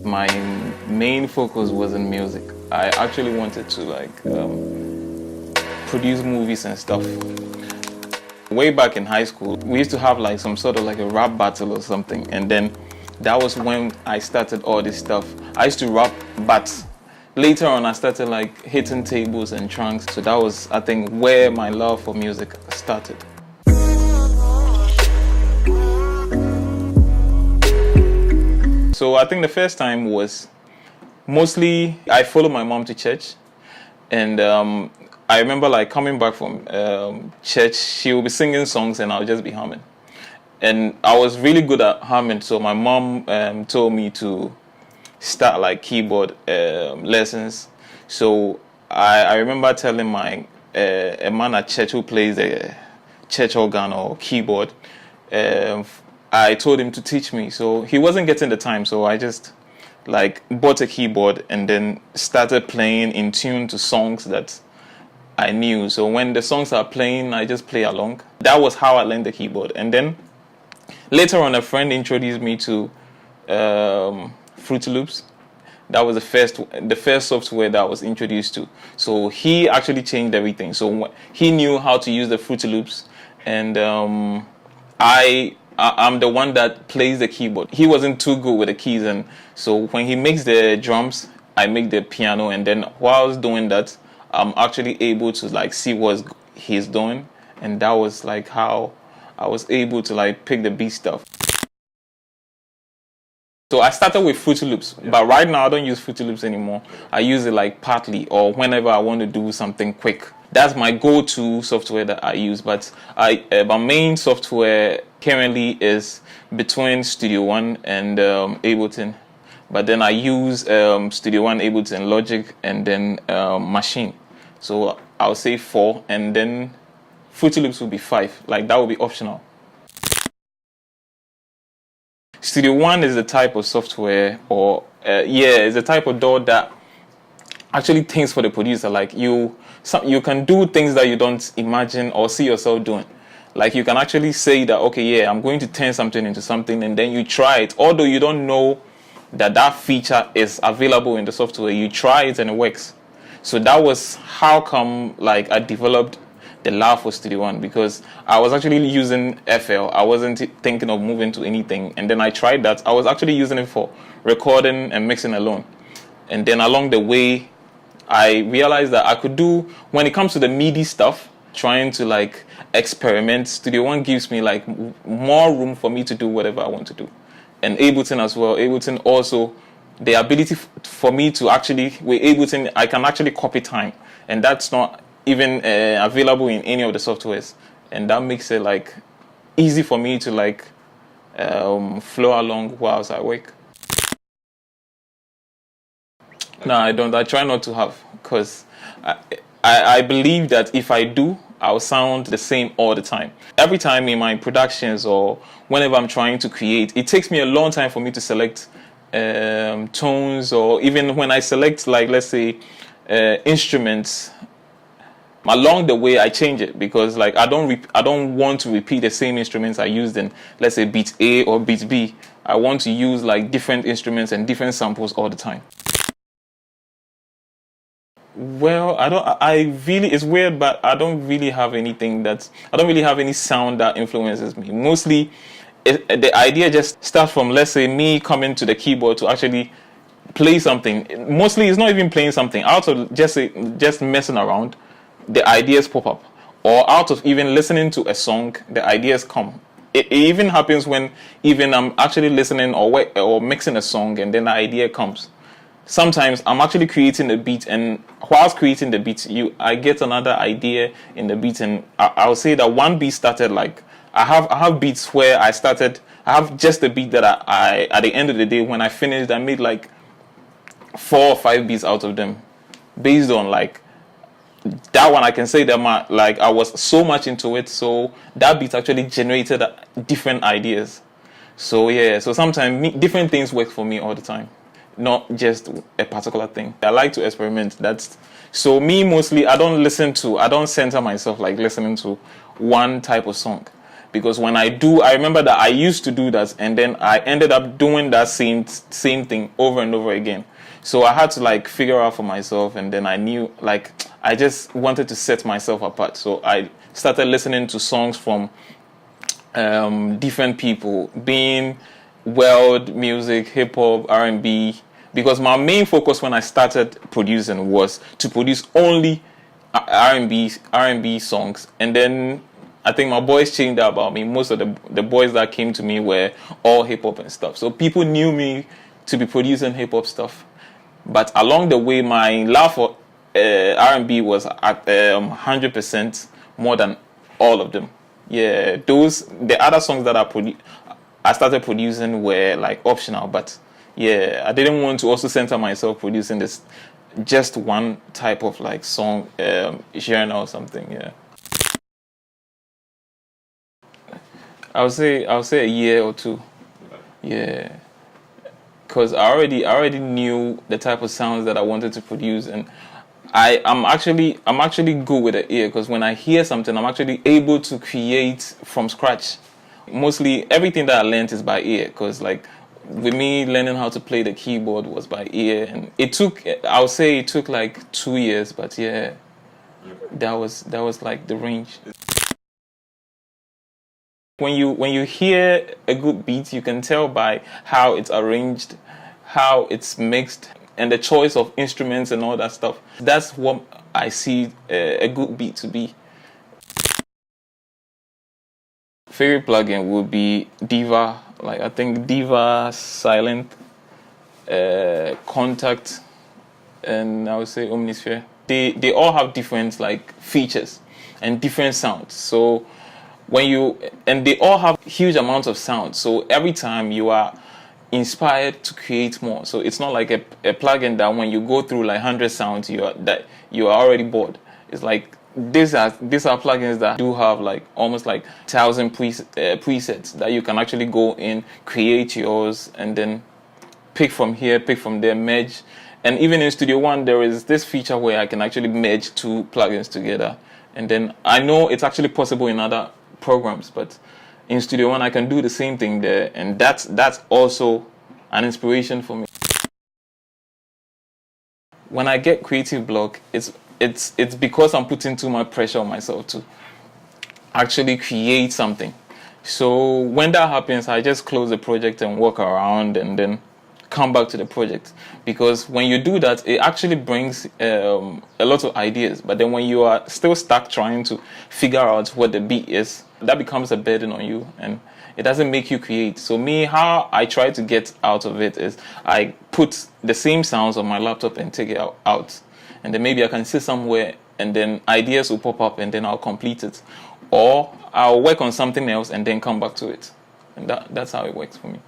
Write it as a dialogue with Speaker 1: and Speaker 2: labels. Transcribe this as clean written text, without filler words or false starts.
Speaker 1: My main focus was in music. I actually wanted to produce movies and stuff. Way back in high school, we used to have like some sort of like a rap battle or something, and then that was when I started all this stuff. I used to rap, but later on I started like hitting tables and trunks. So that was, I think, where my love for music started. So I think the first time was mostly I followed my mom to church, and I remember like coming back from church, she would be singing songs and I'll just be humming. And I was really good at humming, so my mom told me to start like keyboard lessons. So I remember telling my a man at church who plays a church organ or keyboard, I told him to teach me. So he wasn't getting the time, so I just like bought a keyboard and then started playing in tune to songs that I knew. So when the songs are playing, I just play along. That was how I learned the keyboard. And then later on, a friend introduced me to Fruity Loops. That was the first software that I was introduced to. So he actually changed everything. So he knew how to use the Fruity Loops, and I'm the one that plays the keyboard. He wasn't too good with the keys, and so when he makes the drums, I make the piano, and then while I was doing that, I'm actually able to like see what he's doing, and that was like how I was able to like pick the beat stuff. So I started with Fruity Loops, but right now I don't use Fruity Loops anymore. I use it like partly or whenever I want to do something quick. That's my go-to software that I use, but my main software currently is between Studio One and Ableton. But then I use Studio One, Ableton, Logic, and then Machine. So I'll say 4, and then Fruity Loops will be 5. Like that will be optional. Studio One is the type of software, or it's a type of DAW that actually thinks for the producer. Like you can do things that you don't imagine or see yourself doing. Like you can actually say that, okay, yeah, I'm going to turn something into something, and then you try it. Although you don't know that feature is available in the software, you try it and it works. So that was how come like I developed the love for Studio One, because I was actually using FL. I wasn't thinking of moving to anything, and then I tried that. I was actually using it for recording and mixing alone, and then along the way I realized that I could do, when it comes to the MIDI stuff, trying to like experiment, Studio One gives me like more room for me to do whatever I want to do. And Ableton as well. Ableton also, the ability for me to actually, with Ableton, I can actually copy time, and that's not even available in any of the softwares, and that makes it like easy for me to like flow along whilst I work. No, I don't. I try not to have, because I believe that if I do, I'll sound the same all the time. Every time in my productions or whenever I'm trying to create, it takes me a long time for me to select tones, or even when I select, like, let's say instruments, along the way I change it, because like I don't want to repeat the same instruments I used in, let's say, beat A or beat B. I want to use like different instruments and different samples all the time. Well, it's weird, but I don't really have any sound that influences me. Mostly the idea just starts from, let's say, me coming to the keyboard to actually play something. Mostly it's not even playing something, out of just messing around, the ideas pop up, or out of even listening to a song, the ideas come. It even happens when even I'm actually listening or mixing a song, and then the idea comes. Sometimes I'm actually creating a beat, and whilst creating the beat, I get another idea in the beat, and I'll say that one beat started like, I have beats where I have just a beat that I at the end of the day, when I finished, I made like 4 or 5 beats out of them, based on like that one. I can say that I was so much into it, so that beat actually generated different ideas. So yeah, so sometimes different things work for me all the time, not just a particular thing. I like to experiment. So me, mostly I don't center myself like listening to one type of song. because when I remember that I used to do that, and then I ended up doing that same thing over and over again. So I had to like figure out for myself, and then I knew like I just wanted to set myself apart. So I started listening to songs from different people, being world music, hip hop, R&B, because my main focus when I started producing was to produce only R&B songs. And then I think my boys changed that about me. Most of the boys that came to me were all hip hop and stuff. So people knew me to be producing hip hop stuff. But along the way, my love for R&B was at 100% more than all of them. Yeah, the other songs that I started producing were like optional, but yeah, I didn't want to also center myself producing this just one type of like song genre or something. Yeah, I would say a year or two. Yeah, because I already knew the type of sounds that I wanted to produce, and I'm actually good with the ear, because when I hear something, I'm actually able to create from scratch. Mostly everything that I learned is by ear, because like with me learning how to play the keyboard was by ear, and I would say it took like 2 years, but yeah, that was like the range. When you hear a good beat, you can tell by how it's arranged, how it's mixed, and the choice of instruments and all that stuff. That's what I see a good beat to be. Favorite plugin would be Diva. Like I think Diva, Silent, Contact, and I would say Omnisphere. They all have different like features and different sounds. So and they all have huge amounts of sound. So every time you are inspired to create more. So it's not like a plugin that when you go through like 100 sounds, you are already bored. It's like these are plugins that do have like almost like 1,000 presets that you can actually go in, create yours, and then pick from here, pick from there, merge. And even in Studio One, there is this feature where I can actually merge 2 plugins together. And then I know it's actually possible in other programs, but in Studio One I can do the same thing there, and that's also an inspiration for me. When I get creative block, it's because I'm putting too much pressure on myself to actually create something. So when that happens, I just close the project and walk around, and then come back to the project, because when you do that, it actually brings a lot of ideas. But then when you are still stuck trying to figure out what the beat is, that becomes a burden on you, and it doesn't make you create. So me, how I try to get out of it is I put the same sounds on my laptop and take it out, and then maybe I can sit somewhere, and then ideas will pop up, and then I'll complete it, or I'll work on something else and then come back to it, and that's how it works for me.